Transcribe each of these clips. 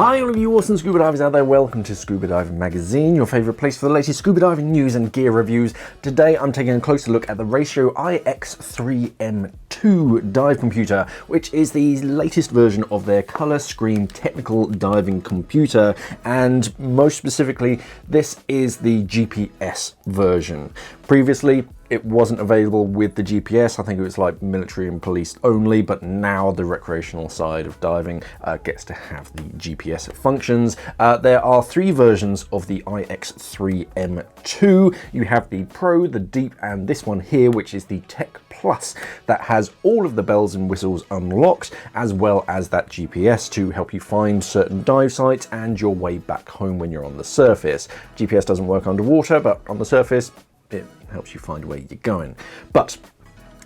Hi all of you awesome scuba divers out there, welcome to Scuba Diving Magazine, your favourite place for the latest scuba diving news and gear reviews. Today I'm taking a closer look at the Ratio iX3M2 dive computer, which is the latest version of their colour screen technical diving computer, and most specifically this is the GPS version. Previously it wasn't available with the GPS. I think it was like military and police only, but now the recreational side of diving gets to have the GPS functions. There are three versions of the iX3M2. You have the Pro, the Deep, and this one here, which is the Tech Plus, that has all of the bells and whistles unlocked, as well as that GPS to help you find certain dive sites and your way back home when you're on the surface. GPS doesn't work underwater, but on the surface, it helps you find where you're going. But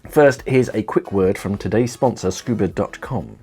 first, here's a quick word from today's sponsor, scuba.com.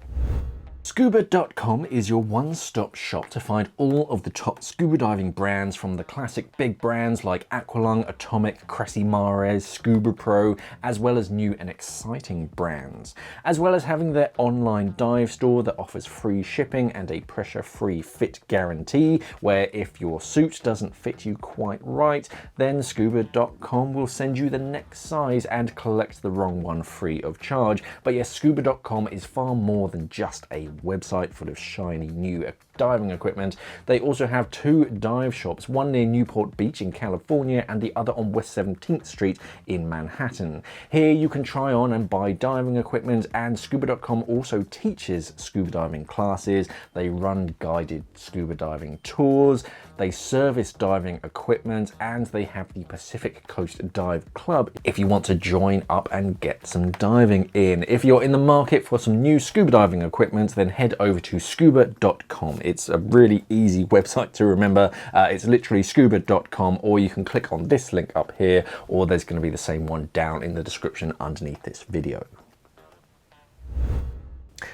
Scuba.com is your one-stop shop to find all of the top scuba diving brands, from the classic big brands like Aqualung, Atomic, Cressy Mares, Scuba Pro, as well as new and exciting brands, as well as having their online dive store that offers free shipping and a pressure-free fit guarantee, where if your suit doesn't fit you quite right, then Scuba.com will send you the next size and collect the wrong one free of charge. But yes, Scuba.com is far more than just a website full of shiny new diving equipment. They also have two dive shops, one near Newport Beach in California and the other on West 17th Street in Manhattan. Here you can try on and buy diving equipment, and Scuba.com also teaches scuba diving classes. They run guided scuba diving tours, they service diving equipment, and they have the Pacific Coast Dive Club if you want to join up and get some diving in. If you're in the market for some new scuba diving equipment, then head over to scuba.com. It's a really easy website to remember. It's literally scuba.com, or you can click on this link up here, or there's going to be the same one down in the description underneath this video.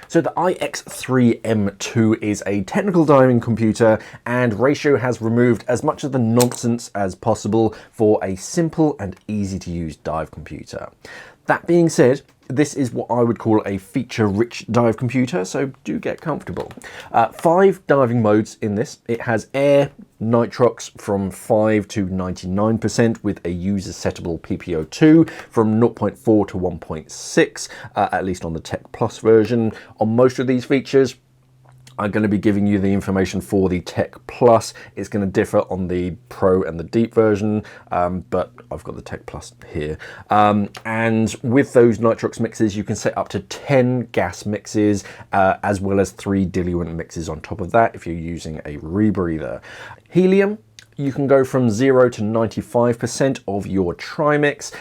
So the iX3M2 is a technical diving computer, and Ratio has removed as much of the nonsense as possible for a simple and easy to use dive computer. That being said, this is what I would call a feature-rich dive computer, so do get comfortable. 5 diving modes in this. It has air, nitrox from 5 to 99% with a user-settable PPO2 from 0.4 to 1.6, at least on the Tech Plus version. On most of these features, I'm going to be giving you the information for the Tech Plus. It's going to differ on the Pro and the Deep version, but I've got the Tech Plus here. And with those nitrox mixes, you can set up to 10 gas mixes, as well as 3 diluent mixes on top of that if you're using a rebreather. Helium, you can go from 0 to 95% of your trimix.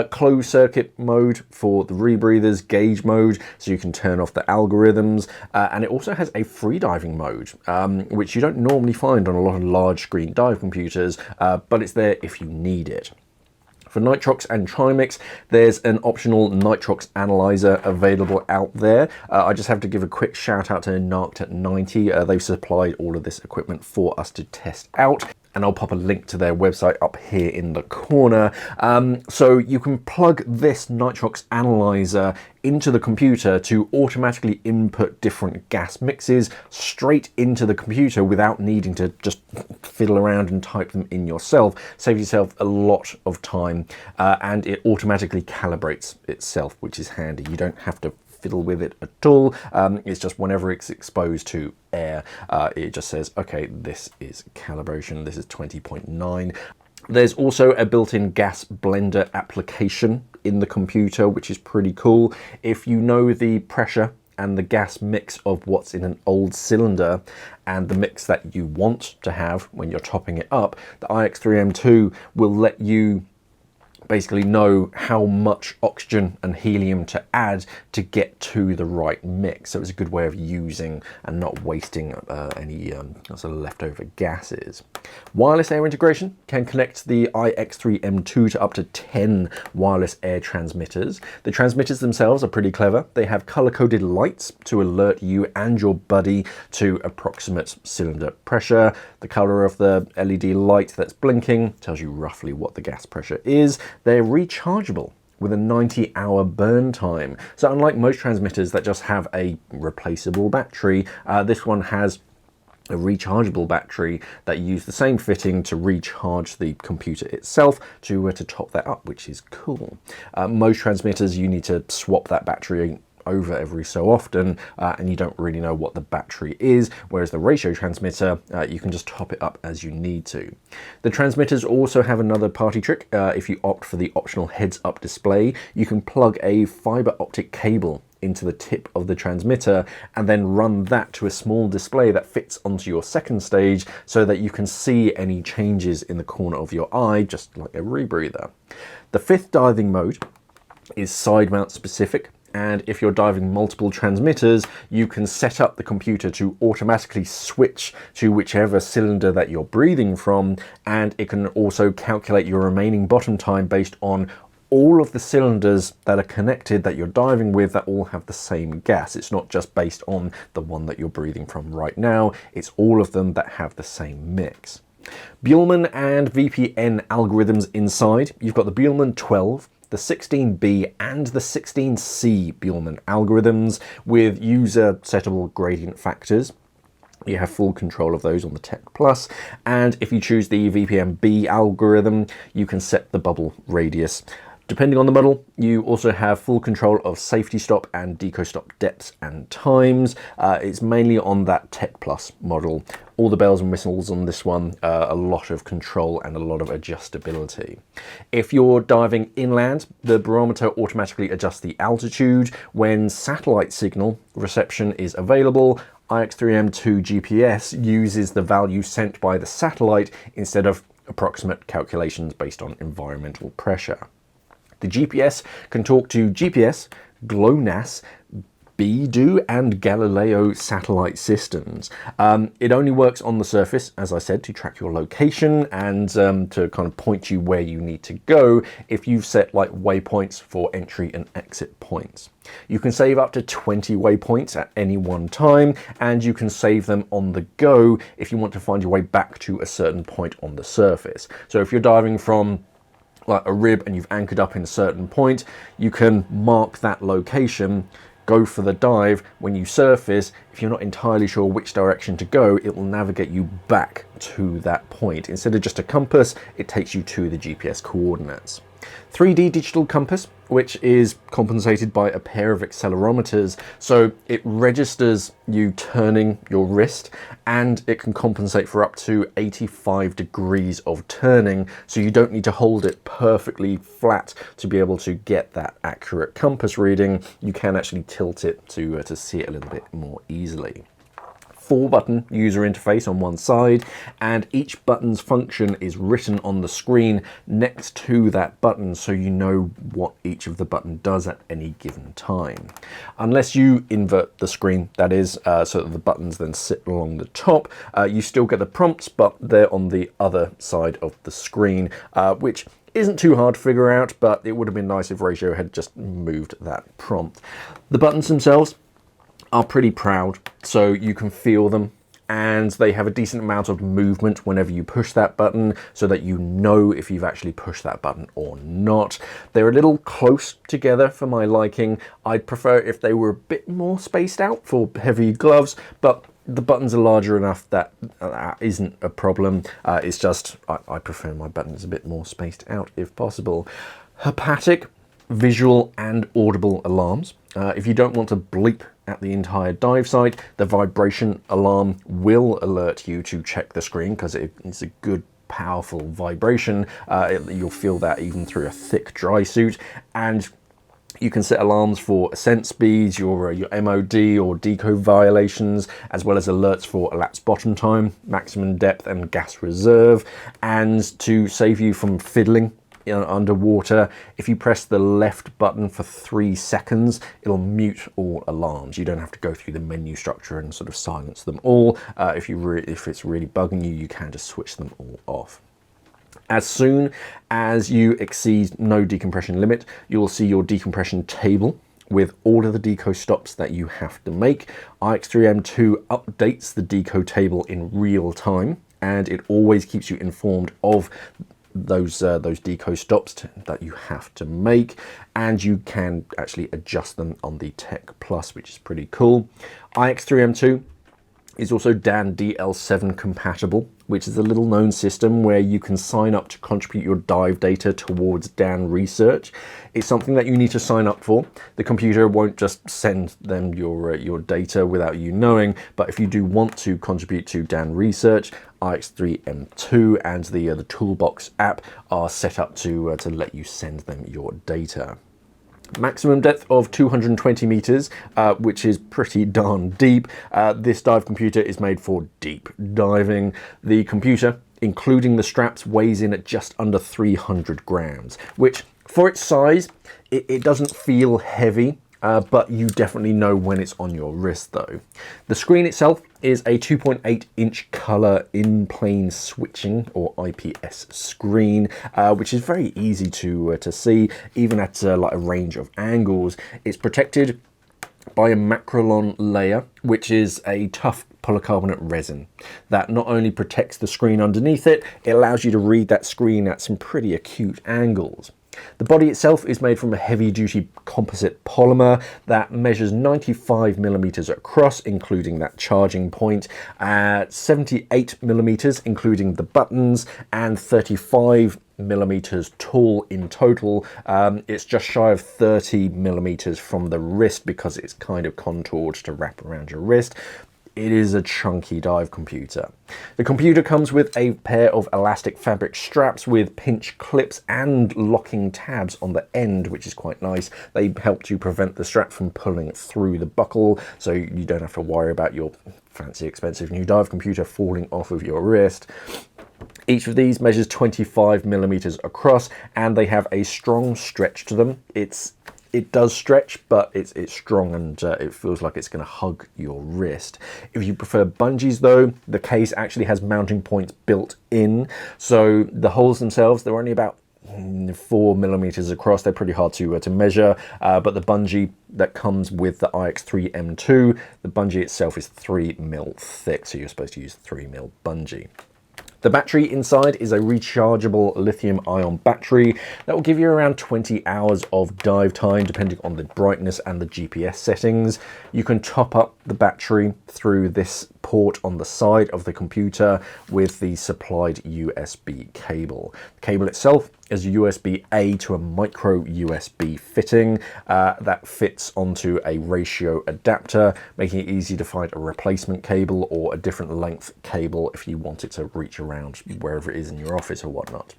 Closed circuit mode for the rebreathers, gauge mode, so you can turn off the algorithms. And it also has a freediving mode, which you don't normally find on a lot of large screen dive computers, but it's there if you need it. For nitrox and trimix, there's an optional nitrox analyzer available out there. I just have to give a quick shout out to Narked at 90. They've supplied all of this equipment for us to test out, and I'll pop a link to their website up here in the corner. So you can plug this nitrox analyzer into the computer to automatically input different gas mixes straight into the computer without needing to just fiddle around and type them in yourself. Saves yourself a lot of time, and it automatically calibrates itself, which is handy. You don't have to fiddle with it at all. It's just whenever it's exposed to air, it just says, okay, this is calibration, this is 20.9. There's also a built-in gas blender application in the computer, which is pretty cool. If you know the pressure and the gas mix of what's in an old cylinder and the mix that you want to have when you're topping it up, the iX3M2 will let you basically know how much oxygen and helium to add to get to the right mix. So it's a good way of using and not wasting any sort of leftover gases. Wireless air integration can connect the iX3M2 to up to 10 wireless air transmitters. The transmitters themselves are pretty clever. They have color-coded lights to alert you and your buddy to approximate cylinder pressure. The color of the LED light that's blinking tells you roughly what the gas pressure is. They're rechargeable with a 90-hour burn time. So unlike most transmitters that just have a replaceable battery, this one has a rechargeable battery that you use the same fitting to recharge the computer itself to top that up, which is cool. Most transmitters, you need to swap that battery over every so often, and you don't really know what the battery is, whereas the ratio transmitter, you can just top it up as you need to. The transmitters also have another party trick. If you opt for the optional heads-up display, you can plug a fiber optic cable into the tip of the transmitter and then run that to a small display that fits onto your second stage so that you can see any changes in the corner of your eye, just like a rebreather. The fifth diving mode is side mount specific, and if you're diving multiple transmitters, you can set up the computer to automatically switch to whichever cylinder that you're breathing from, and it can also calculate your remaining bottom time based on all of the cylinders that are connected that you're diving with that all have the same gas. It's not just based on the one that you're breathing from right now, it's all of them that have the same mix. Buhlmann and VPN algorithms inside. You've got the Buhlmann 12, the 16B and the 16C Buhlmann algorithms with user settable gradient factors. You have full control of those on the Tech Plus, and if you choose the VPN-B algorithm, you can set the bubble radius. Depending on the model, you also have full control of safety stop and deco stop depths and times. It's mainly on that Tech Plus model. All the bells and whistles on this one, a lot of control and a lot of adjustability. If you're diving inland, the barometer automatically adjusts the altitude. When satellite signal reception is available, iX3M2 GPS uses the value sent by the satellite instead of approximate calculations based on environmental pressure. The GPS can talk to GPS, GLONASS, Beidou and Galileo satellite systems. It only works on the surface, as I said, to track your location and to kind of point you where you need to go if you've set like waypoints for entry and exit points. You can save up to 20 waypoints at any one time, and you can save them on the go if you want to find your way back to a certain point on the surface. So if you're diving from like a rib and you've anchored up in a certain point, you can mark that location, go for the dive. When you surface, if you're not entirely sure which direction to go, it will navigate you back to that point. Instead of just a compass, it takes you to the GPS coordinates. 3D digital compass, which is compensated by a pair of accelerometers, so it registers you turning your wrist, and it can compensate for up to 85 degrees of turning, so you don't need to hold it perfectly flat to be able to get that accurate compass reading. You can actually tilt it to see it a little bit more easily. 4-button user interface on one side, and each button's function is written on the screen next to that button so you know what each of the button does at any given time. Unless you invert the screen, that is, so that the buttons then sit along the top, you still get the prompts, but they're on the other side of the screen, which isn't too hard to figure out, but it would have been nice if Ratio had just moved that prompt. The buttons themselves are pretty proud, so you can feel them, and they have a decent amount of movement whenever you push that button so that you know if you've actually pushed that button or not. They're a little close together for my liking. I'd prefer if they were a bit more spaced out for heavy gloves, but the buttons are larger enough that isn't a problem. It's just I prefer my buttons a bit more spaced out if possible. Hepatic, visual and audible alarms. If you don't want to bleep at the entire dive site, the vibration alarm will alert you to check the screen because it's a good powerful vibration. You'll feel that even through a thick dry suit, and you can set alarms for ascent speeds, your MOD or deco violations, as well as alerts for elapsed bottom time, maximum depth and gas reserve. And to save you from fiddling underwater, if you press the left button for 3 seconds, it'll mute all alarms. You don't have to go through the menu structure and sort of silence them all. If it's really bugging you, you can just switch them all off. As soon as you exceed no decompression limit, you'll see your decompression table with all of the deco stops that you have to make. iX3M2 updates the deco table in real time, and it always keeps you informed of those deco stops that you have to make, and you can actually adjust them on the Tech Plus, which is pretty cool. iX3M2 is also Dan DL7 compatible, which is a little known system where you can sign up to contribute your dive data towards Dan research. It's something that you need to sign up for. The computer won't just send them your data without you knowing, but if you do want to contribute to Dan research, iX3M2 and the Toolbox app are set up to let you send them your data. Maximum depth of 220 meters, which is pretty darn deep. This dive computer is made for deep diving. The computer, including the straps, weighs in at just under 300 grams, which for its size, it doesn't feel heavy. But you definitely know when it's on your wrist though. The screen itself is a 2.8-inch color in-plane switching or IPS screen, which is very easy to see, even at like a range of angles. It's protected by a Macrolon layer, which is a tough polycarbonate resin that not only protects the screen underneath it, it allows you to read that screen at some pretty acute angles. The body itself is made from a heavy-duty composite polymer that measures 95 millimeters across, including that charging point, 78 millimeters, including the buttons, and 35 millimeters tall in total. It's just shy of 30 millimeters from the wrist because it's kind of contoured to wrap around your wrist. It is a chunky dive computer. The computer comes with a pair of elastic fabric straps with pinch clips and locking tabs on the end, which is quite nice. They help to prevent the strap from pulling through the buckle, so you don't have to worry about your fancy expensive new dive computer falling off of your wrist. Each of these measures 25 millimeters across, and they have a strong stretch to them. It does stretch, but it's strong and it feels like it's going to hug your wrist. If you prefer bungees though, the case actually has mounting points built in. So the holes themselves, they're only about 4 millimeters across. They're pretty hard to measure, but the bungee that comes with the iX3M2, the bungee itself is 3 mil thick, so you're supposed to use 3 mil bungee. The battery inside is a rechargeable lithium-ion battery that will give you around 20 hours of dive time, depending on the brightness and the GPS settings. You can top up the battery through this port on the side of the computer with the supplied USB cable. The cable itself is USB-A to a micro USB fitting that fits onto a ratio adapter, making it easy to find a replacement cable or a different length cable if you want it to reach around wherever it is in your office or whatnot.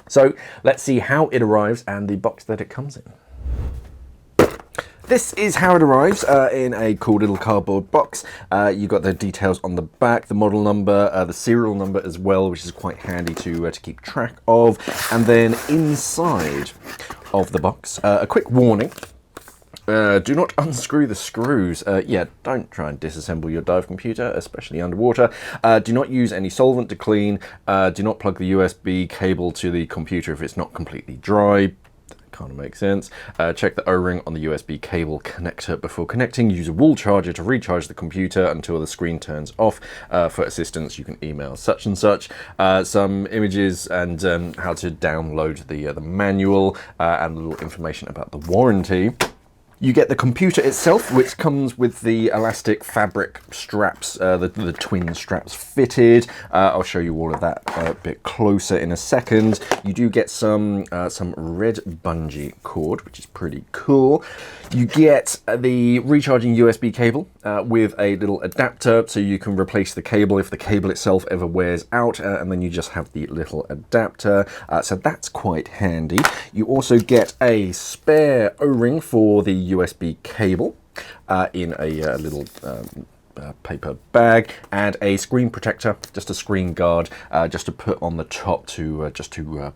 So let's see how it arrives and the box that it comes in. This is how it arrives in a cool little cardboard box. You've got the details on the back, the model number, the serial number as well, which is quite handy to keep track of. And then inside of the box, a quick warning. Do not unscrew the screws. Yeah, don't try and disassemble your dive computer, especially underwater. Do not use any solvent to clean. Do not plug the USB cable to the computer if it's not completely dry. Kind of makes sense. Check the O-ring on the USB cable connector before connecting. Use a wall charger to recharge the computer until the screen turns off. For assistance, you can email such and such. Some images and how to download the manual and a little information about the warranty. You get the computer itself, which comes with the elastic fabric straps, the twin straps fitted. I'll show you all of that a bit closer in a second. You do get some red bungee cord, which is pretty cool. You get the recharging USB cable with a little adapter, so you can replace the cable if the cable itself ever wears out, and then you just have the little adapter. So that's quite handy. You also get a spare O-ring for the USB cable in a little paper bag, and a screen protector, just a screen guard, just to put on the top to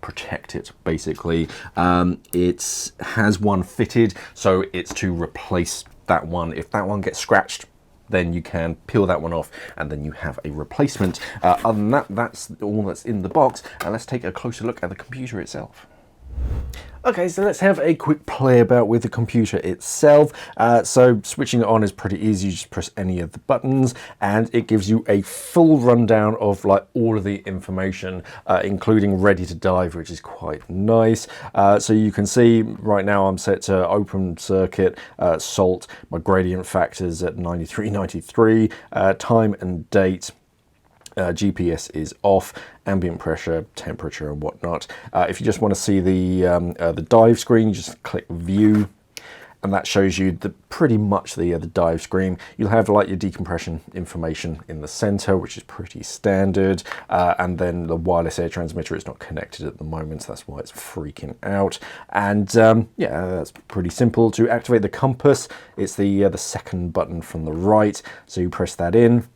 protect it. Basically, it has one fitted, so it's to replace that one. If that one gets scratched, then you can peel that one off and then you have a replacement. Other than that, that's all that's in the box. And let's take a closer look at the computer itself. Okay, so let's have a quick play about with the computer itself. So switching it on is pretty easy. You just press any of the buttons and it gives you a full rundown of like all of the information, including ready to dive, which is quite nice. So you can see right now I'm set to open circuit, salt, my gradient factors at 93, time and date. GPS is off, ambient pressure, temperature and whatnot. If you just want to see the dive screen, you just click view and that shows you pretty much the dive screen. You'll have like your decompression information in the center, which is pretty standard, and then the wireless air transmitter is not connected at the moment, so that's why it's freaking out. And yeah, that's pretty simple. To activate the compass, it's the second button from the right, so you press that in.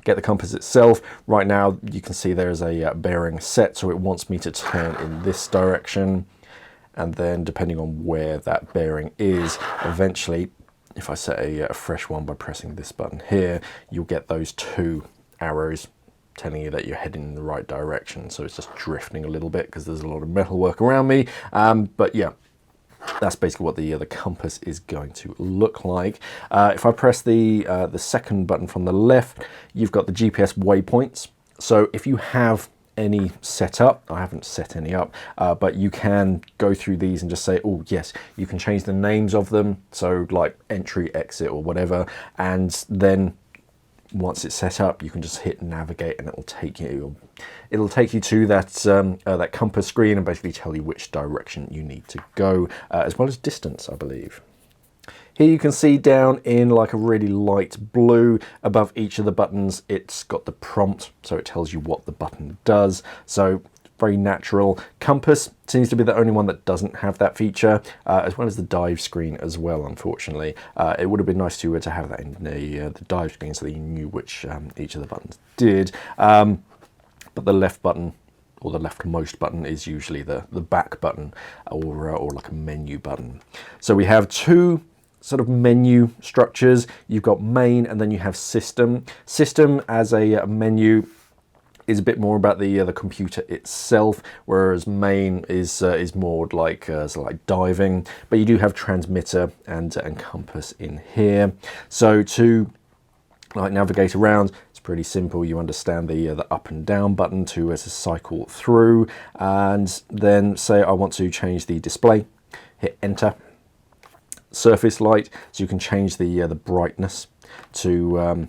Get the compass itself. Right now you can see there's a bearing set, so it wants me to turn in this direction, and then depending on where that bearing is, eventually if I set a fresh one by pressing this button here, you'll get those two arrows telling you that you're heading in the right direction. So it's just drifting a little bit because there's a lot of metal work around me, but yeah, that's basically what the compass is going to look like. If I press the second button from the left, you've got the GPS waypoints. So if you have any set up, I haven't set any up, but you can go through these and just say, oh yes, you can change the names of them. So like entry, exit or whatever. And then once it's set up, you can just hit navigate and it'll take you to that that compass screen and basically tell you which direction you need to go, as well as distance, I believe. Here you can see down in like a really light blue above each of the buttons, it's got the prompt, so it tells you what the button does. So very natural. Compass seems to be the only one that doesn't have that feature, as well as the dive screen as well, unfortunately. It would have been nice to have that in the dive screen so that you knew which each of the buttons did. But the left button, or the leftmost button, is usually the back button, or like a menu button. So we have two sort of menu structures. You've got main and then you have system. System as a menu is a bit more about the computer itself, whereas main is more like like diving. But you do have transmitter and compass in here. So to like navigate around, it's pretty simple. You understand the up and down button to cycle through, and then say I want to change the display, hit enter. Surface light, so you can change the brightness to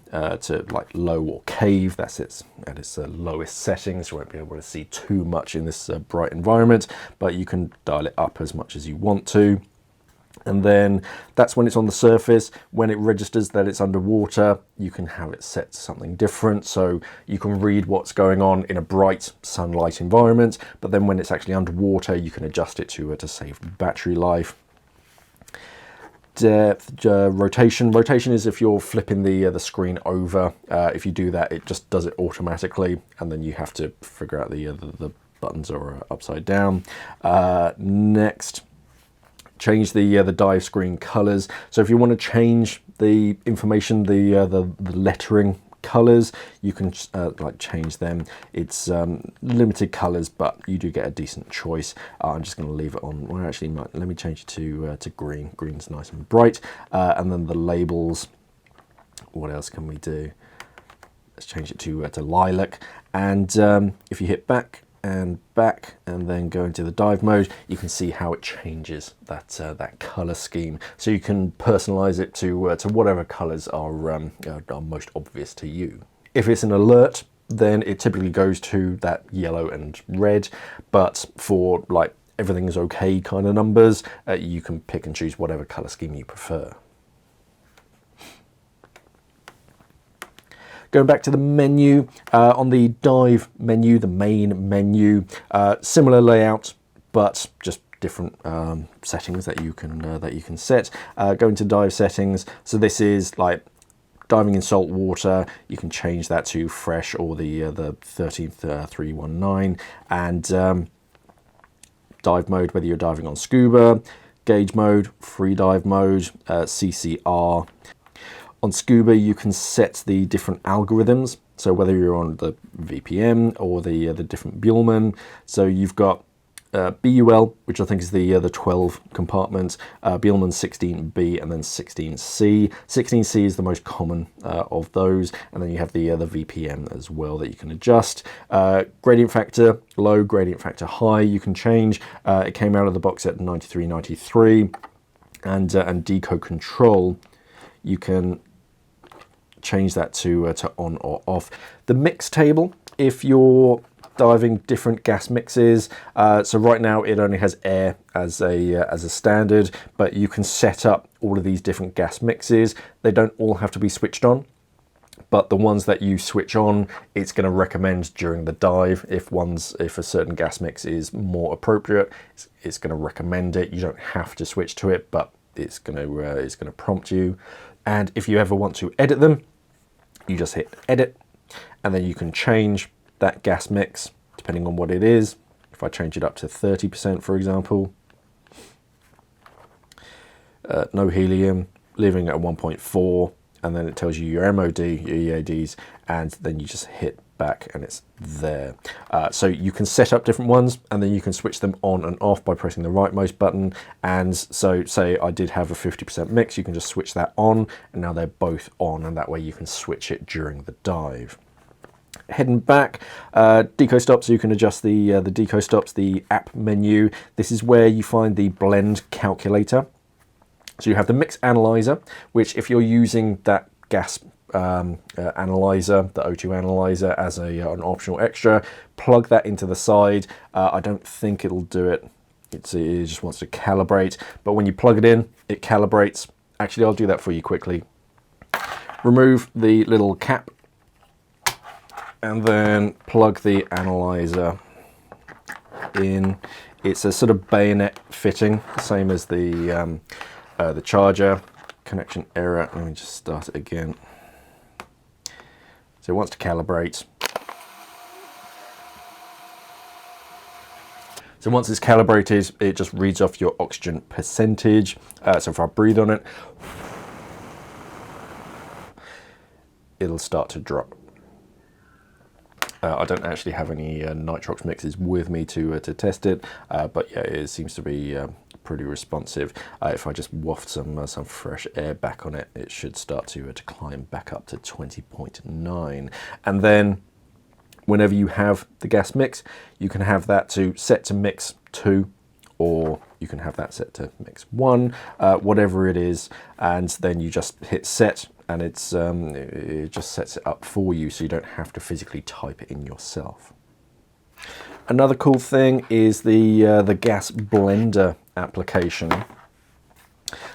like low or cave. That's at its lowest settings. You won't be able to see too much in this bright environment, but you can dial it up as much as you want to. And then that's when it's on the surface. When it registers that it's underwater, you can have it set to something different. So you can read what's going on in a bright sunlight environment, but then when it's actually underwater, you can adjust it to save battery life. Depth, rotation. Rotation is if you're flipping the screen over. If you do that, it just does it automatically, and then you have to figure out the buttons are upside down. Next, change the dive screen colors. So if you want to change the information, the lettering colors, you can like change them. It's limited colors, but you do get a decent choice. I'm just going to leave it on. Well, actually, let me change it to green. Green's nice and bright. And then the labels. What else can we do? Let's change it to lilac. And if you hit back and then go into the dive mode, you can see how it changes that color scheme. So you can personalize it to whatever colors are most obvious to you. If it's an alert, then it typically goes to that yellow and red, but for like everything's okay kind of numbers, you can pick and choose whatever color scheme you prefer. Going back to the menu, on the dive menu, the main menu, similar layout, but just different settings that you can set. Go into dive settings. So this is like diving in salt water. You can change that to fresh or the 13319, and dive mode, whether you're diving on scuba, gauge mode, free dive mode, CCR. On scuba, you can set the different algorithms. So whether you're on the VPM or the different Buellman, so you've got BUL, which I think is the 12 compartments, Bielmann 16B, and then 16C. 16C is the most common of those, and then you have the VPM as well that you can adjust. Gradient factor low, gradient factor high, you can change. It came out of the box at 93, and deco control, you can change that to on or off. The mix table, if you're diving different gas mixes, so right now it only has air as a standard, but you can set up all of these different gas mixes. They don't all have to be switched on, but the ones that you switch on, it's going to recommend during the dive. If a certain gas mix is more appropriate, it's going to recommend it. You don't have to switch to it, but it's going to prompt you. And if you ever want to edit them, you just hit edit, and then you can change that gas mix depending on what it is. If I change it up to 30%, for example, no helium, leaving at 1.4, and then it tells you your MOD, your EADs, and then you just hit back and it's there. So you can set up different ones, and then you can switch them on and off by pressing the rightmost button. And so say I did have a 50% mix, you can just switch that on, and now they're both on, and that way you can switch it during the dive. Heading back, deco stops, you can adjust the deco stops, the app menu. This is where you find the blend calculator. So you have the mix analyzer, which if you're using that gas analyzer, the O2 analyzer, as an optional extra, plug that into the side. I don't think it'll do it. It just wants to calibrate, but when you plug it in, it calibrates. Actually, I'll do that for you quickly. Remove the little cap, and then plug the analyzer in. It's a sort of bayonet fitting, same as the charger. Connection error. Let me just start it again. So it wants to calibrate. So once it's calibrated, it just reads off your oxygen percentage. So if I breathe on it, it'll start to drop. I don't actually have any nitrox mixes with me to test it, but yeah, it seems to be pretty responsive. If I just waft some fresh air back on it, it should start to climb back up to 20.9. And then whenever you have the gas mix, you can have that set to mix 2, or you can have that set to mix 1, whatever it is, and then you just hit set, and it just sets it up for you, so you don't have to physically type it in yourself. Another cool thing is the gas blender application.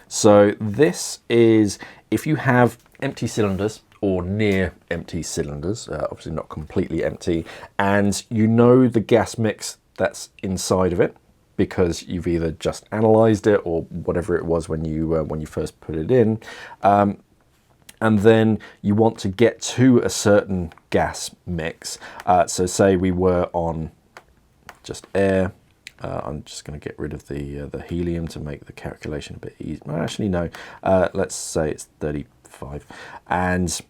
So this is if you have empty cylinders or near empty cylinders, obviously not completely empty, and you know the gas mix that's inside of it, because you've either just analyzed it or whatever it was when you first put it in, and then you want to get to a certain gas mix. So say we were on just air. I'm just going to get rid of the helium to make the calculation a bit easier. Well, actually, no. Let's say it's 35, and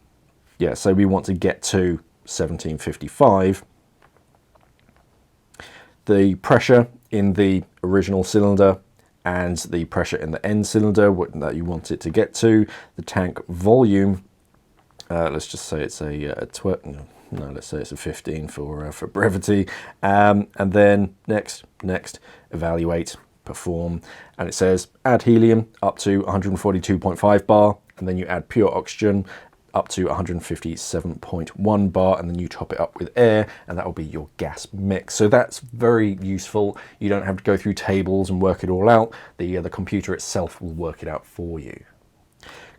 yeah, so we want to get to 1755. The pressure in the original cylinder and the pressure in the end cylinder that you want it to get to, the tank volume, let's just say it's let's say it's a 15 for brevity, and then next, evaluate, perform, and it says add helium up to 142.5 bar, and then you add pure oxygen up to 157.1 bar, and then you top it up with air, and that will be your gas mix. So that's very useful. You don't have to go through tables and work it all out. The computer itself will work it out for you.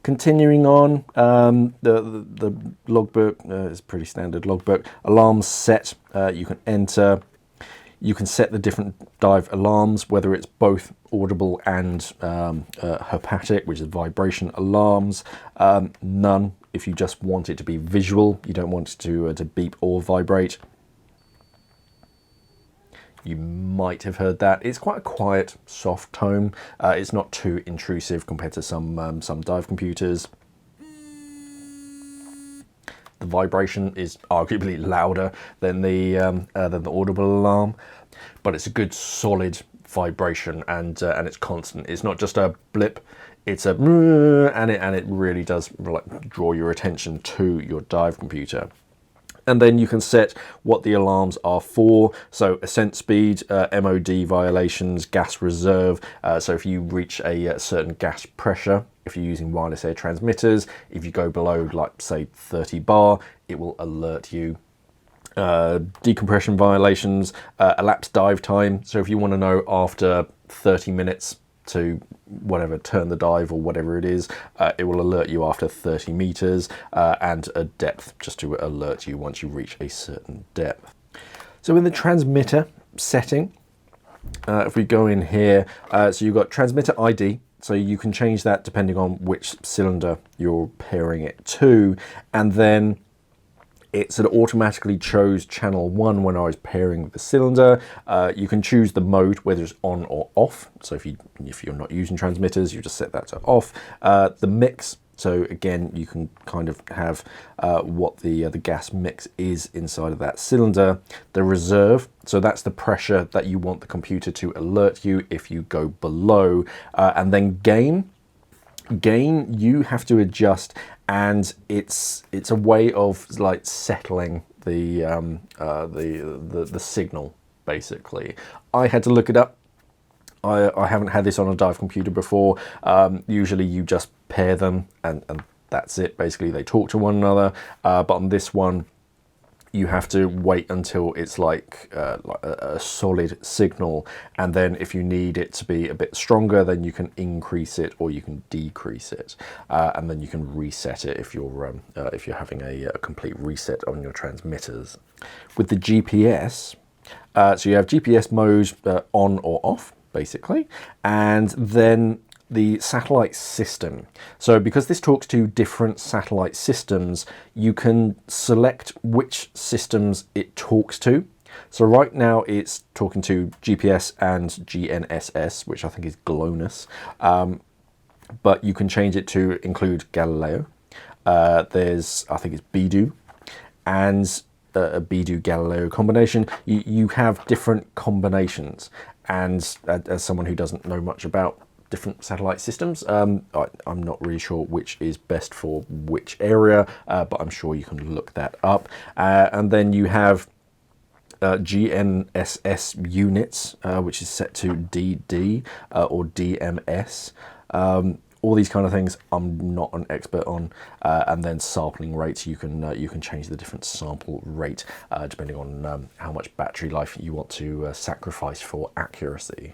Continuing on, the logbook is pretty standard logbook. Alarms set, you can enter. You can set the different dive alarms, whether it's both audible and herpatic, which is vibration alarms. None if you just want it to be visual. You don't want it to beep or vibrate. You might have heard that. It's quite a quiet, soft tone. It's not too intrusive compared to some dive computers. the vibration is arguably louder than the audible alarm, but it's a good solid vibration, and it's constant. It's not just a blip, it's a and it really does like draw your attention to your dive computer. And then you can set what the alarms are for. So ascent speed, MOD violations, gas reserve. So if you reach a certain gas pressure, if you're using wireless air transmitters, if you go below, like say 30 bar, it will alert you. Decompression violations, elapsed dive time. So if you want to know after 30 minutes to whatever, turn the dive or whatever it is, it will alert you after 30 meters, and a depth just to alert you once you reach a certain depth. So in the transmitter setting, if we go in here, so you've got transmitter ID, so you can change that depending on which cylinder you're pairing it to, and then it sort of automatically chose channel 1 when I was pairing with the cylinder. You can choose the mode, whether it's on or off. So if you're not using transmitters, you just set that to off. The mix, so again, you can kind of have what the gas mix is inside of that cylinder. The reserve, so that's the pressure that you want the computer to alert you if you go below. And then gain, you have to adjust, and it's a way of like settling the signal basically. I had to look it up. I haven't had this on a dive computer before. Usually you just pair them and that's it. Basically they talk to one another, but on this one you have to wait until it's like a solid signal, and then if you need it to be a bit stronger, then you can increase it or you can decrease it, and then you can reset it if you're having a complete reset on your transmitters. With the GPS, so you have GPS mode on or off basically, and then the satellite system. So because this talks to different satellite systems, you can select which systems it talks to. So right now it's talking to GPS and GNSS, which I think is GLONASS, but you can change it to include Galileo. There's, I think it's BeiDou, and a BeiDou Galileo combination. You have different combinations, and as someone who doesn't know much about different satellite systems, I'm not really sure which is best for which area, but I'm sure you can look that up. And then you have GNSS units, which is set to DD or DMS. All these kind of things I'm not an expert on. And then sampling rates, you can change the different sample rate depending on how much battery life you want to sacrifice for accuracy.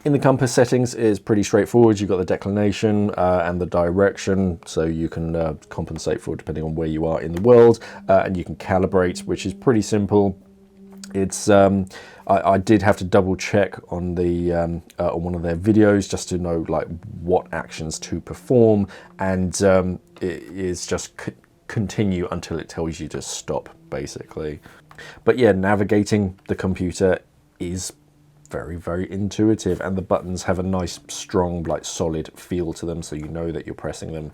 In the compass settings is pretty straightforward. You've got the declination and the direction, so you can compensate for depending on where you are in the world, and you can calibrate, which is pretty simple. It's I did have to double check on the on one of their videos just to know like what actions to perform, and it is just continue until it tells you to stop basically. But yeah, navigating the computer is very, very intuitive, and the buttons have a nice strong like solid feel to them, so you know that you're pressing them,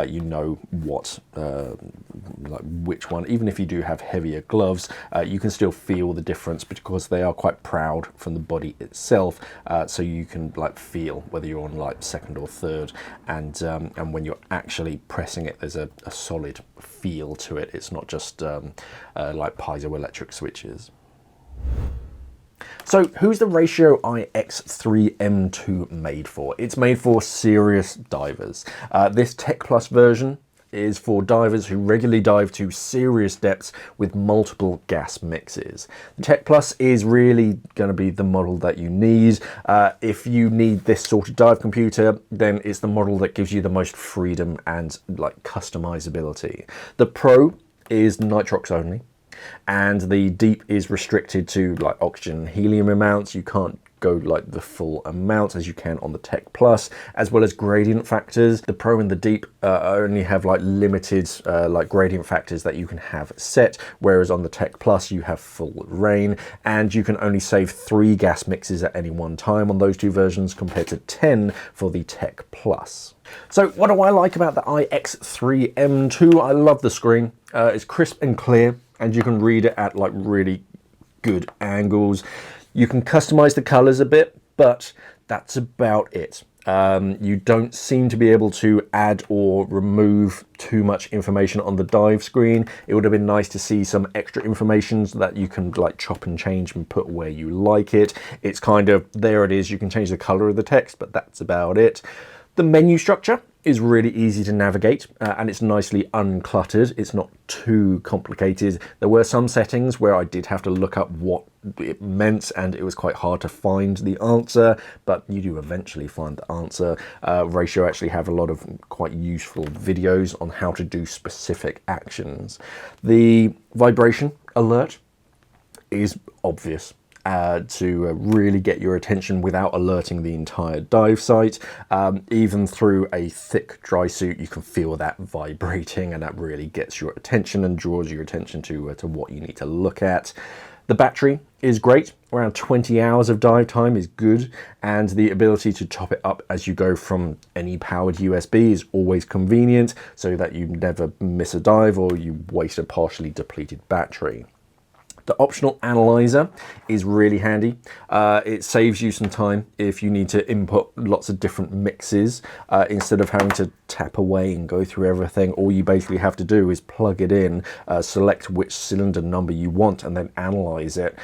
you know what like which one. Even if you do have heavier gloves, you can still feel the difference because they are quite proud from the body itself, so you can like feel whether you're on like second or third, and when you're actually pressing it, there's a solid feel to it. It's not just like piezoelectric switches. So who's the Ratio iX3M2 made for? It's made for serious divers. This Tech Plus version is for divers who regularly dive to serious depths with multiple gas mixes. The Tech Plus is really going to be the model that you need. If you need this sort of dive computer, then it's the model that gives you the most freedom and like customizability. The Pro is nitrox only, and the deep is restricted to like oxygen and helium amounts. You can't go like the full amount as you can on the Tech Plus, as well as gradient factors. The Pro and the Deep only have like limited like gradient factors that you can have set, whereas on the Tech Plus you have full rain, and you can only save 3 gas mixes at any one time on those 2 versions compared to 10 for the Tech Plus. So what do I like about the iX3M2? I love the screen. It's crisp and clear, and you can read it at like really good angles. You can customize the colors a bit, but that's about it. You don't seem to be able to add or remove too much information on the Dive screen. It would have been nice to see some extra information so that you can like chop and change and put where you like it. It's kind of, there it is, you can change the color of the text, but that's about it. The menu structure is really easy to navigate, and it's nicely uncluttered. It's not too complicated. There were some settings where I did have to look up what it meant, and it was quite hard to find the answer, but you do eventually find the answer. Ratio actually have a lot of quite useful videos on how to do specific actions. The vibration alert is obvious. To really get your attention without alerting the entire dive site. Even through a thick dry suit, you can feel that vibrating, and that really gets your attention and draws your attention to what you need to look at. The battery is great. Around 20 hours of dive time is good, and the ability to top it up as you go from any powered USB is always convenient, so that you never miss a dive or you waste a partially depleted battery. The optional analyzer is really handy. It saves you some time if you need to input lots of different mixes. Instead of having to tap away and go through everything, all you basically have to do is plug it in, select which cylinder number you want, and then analyze it.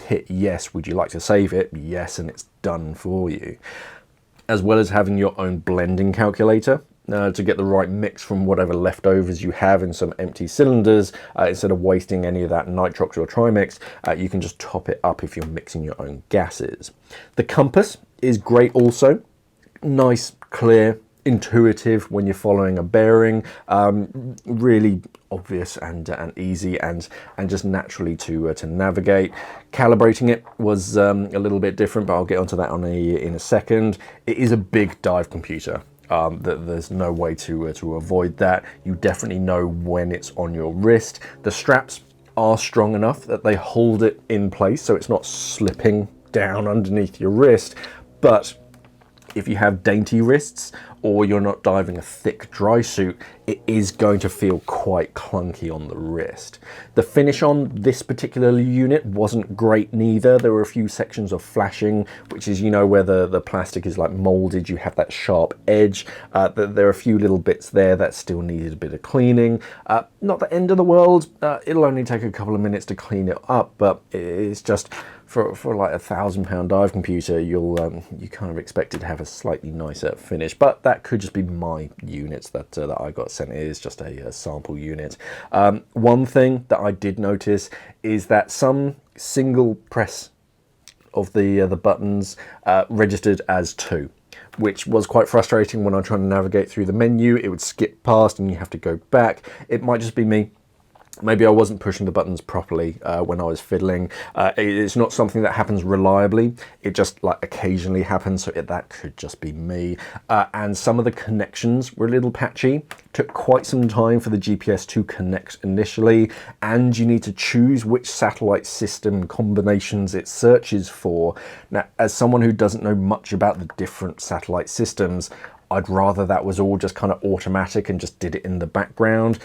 Hit yes, would you like to save it? Yes, and it's done for you. As well as having your own blending calculator. To get the right mix from whatever leftovers you have in some empty cylinders. Instead of wasting any of that nitrox or trimix, you can just top it up if you're mixing your own gases. The compass is great also. Nice, clear, intuitive when you're following a bearing. Really obvious and easy and just naturally to navigate. Calibrating it was a little bit different, but I'll get onto that in a second. It is a big dive computer. There's no way to avoid that. You definitely know when it's on your wrist. The straps are strong enough that they hold it in place so it's not slipping down underneath your wrist. But if you have dainty wrists or you're not diving a thick dry suit, it is going to feel quite clunky on the wrist. The finish on this particular unit wasn't great neither. There were a few sections of flashing, which is, you know, where the plastic is like molded, you have that sharp edge. There are a few little bits there that still needed a bit of cleaning. Not the end of the world. It'll only take a couple of minutes to clean it up, but it's just, for like £1,000 dive computer, you kind of expect it to have a slightly nicer finish, but that could just be my units that I got sent. It is just a sample unit. One thing that I did notice is that some single press of the buttons registered as 2. Which was quite frustrating when I'm trying to navigate through the menu. It would skip past and you have to go back. It might just be me. Maybe I wasn't pushing the buttons properly when I was fiddling. It's not something that happens reliably. It just like occasionally happens, so that could just be me. And some of the connections were a little patchy. Took quite some time for the GPS to connect initially, and you need to choose which satellite system combinations it searches for. Now, as someone who doesn't know much about the different satellite systems, I'd rather that was all just kind of automatic and just did it in the background.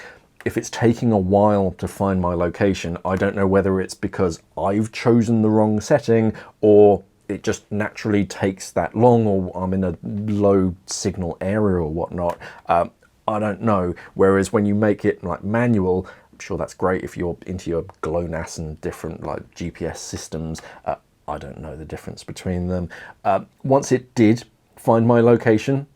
If it's taking a while to find my location, I don't know whether it's because I've chosen the wrong setting or it just naturally takes that long, or I'm in a low signal area or whatnot. I don't know. Whereas when you make it like manual, I'm sure that's great if you're into your GLONASS and different like GPS systems. I don't know the difference between them. Once it did find my location,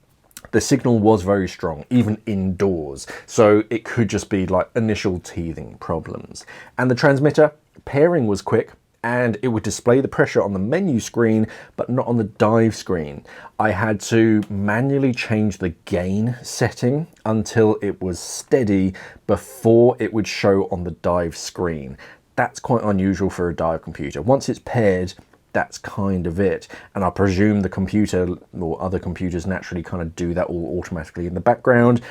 the signal was very strong, even indoors, so it could just be like initial teething problems. And the transmitter pairing was quick, and it would display the pressure on the menu screen, but not on the dive screen. I had to manually change the gain setting until it was steady before it would show on the dive screen. That's quite unusual for a dive computer. Once it's paired, that's kind of it. And I presume the computer or other computers naturally kind of do that all automatically in the background.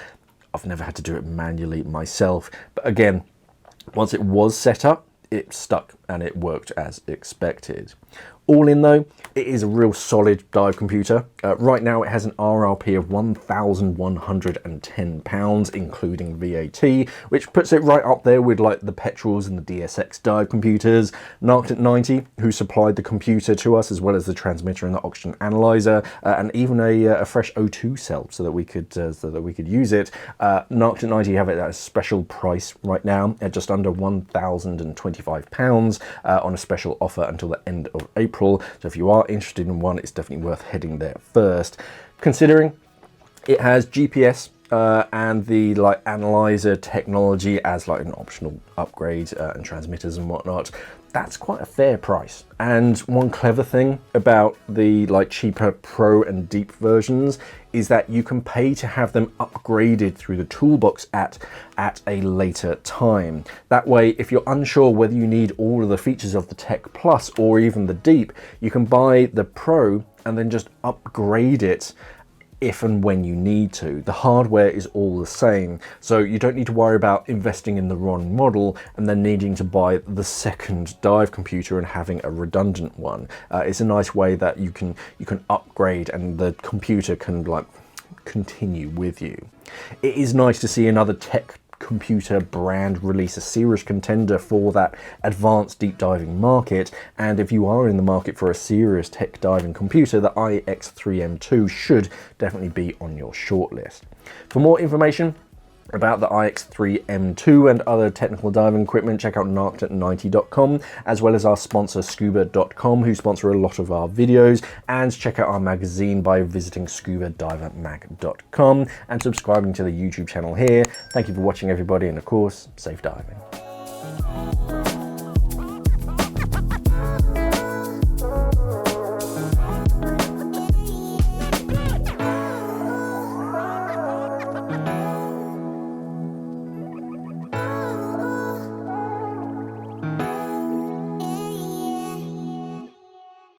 I've never had to do it manually myself, but again, once it was set up, it stuck and it worked as expected. All in though, it is a real solid dive computer. Right now it has an RRP of £1,110, including VAT, which puts it right up there with like the Petrels and the DSX dive computers. Narked at 90, who supplied the computer to us, as well as the transmitter and the oxygen analyzer, and even a fresh O2 cell so that we could use it. Narked at 90 have it at a special price right now at just under £1,025 on a special offer until the end of April. So if you are interested in one, it's definitely worth heading there first. Considering it has GPS and the like analyzer technology as like an optional upgrade and transmitters and whatnot, that's quite a fair price. And one clever thing about the like cheaper Pro and Deep versions is that you can pay to have them upgraded through the toolbox at a later time. That way, if you're unsure whether you need all of the features of the Tech Plus or even the Deep, you can buy the Pro and then just upgrade it if and when you need to. The hardware is all the same, so you don't need to worry about investing in the wrong model and then needing to buy the second dive computer and having a redundant one. It's a nice way that you can upgrade and the computer can like continue with you. It is nice to see another tech computer brand release a serious contender for that advanced deep diving market, and if you are in the market for a serious tech diving computer, the iX3M2 should definitely be on your shortlist. For more information about the iX3M2 and other technical diving equipment, check out narkedat90.com, as well as our sponsor scuba.com, who sponsor a lot of our videos, and check out our magazine by visiting scubadivermag.com and subscribing to the YouTube channel here. Thank you for watching, everybody, and of course, safe diving.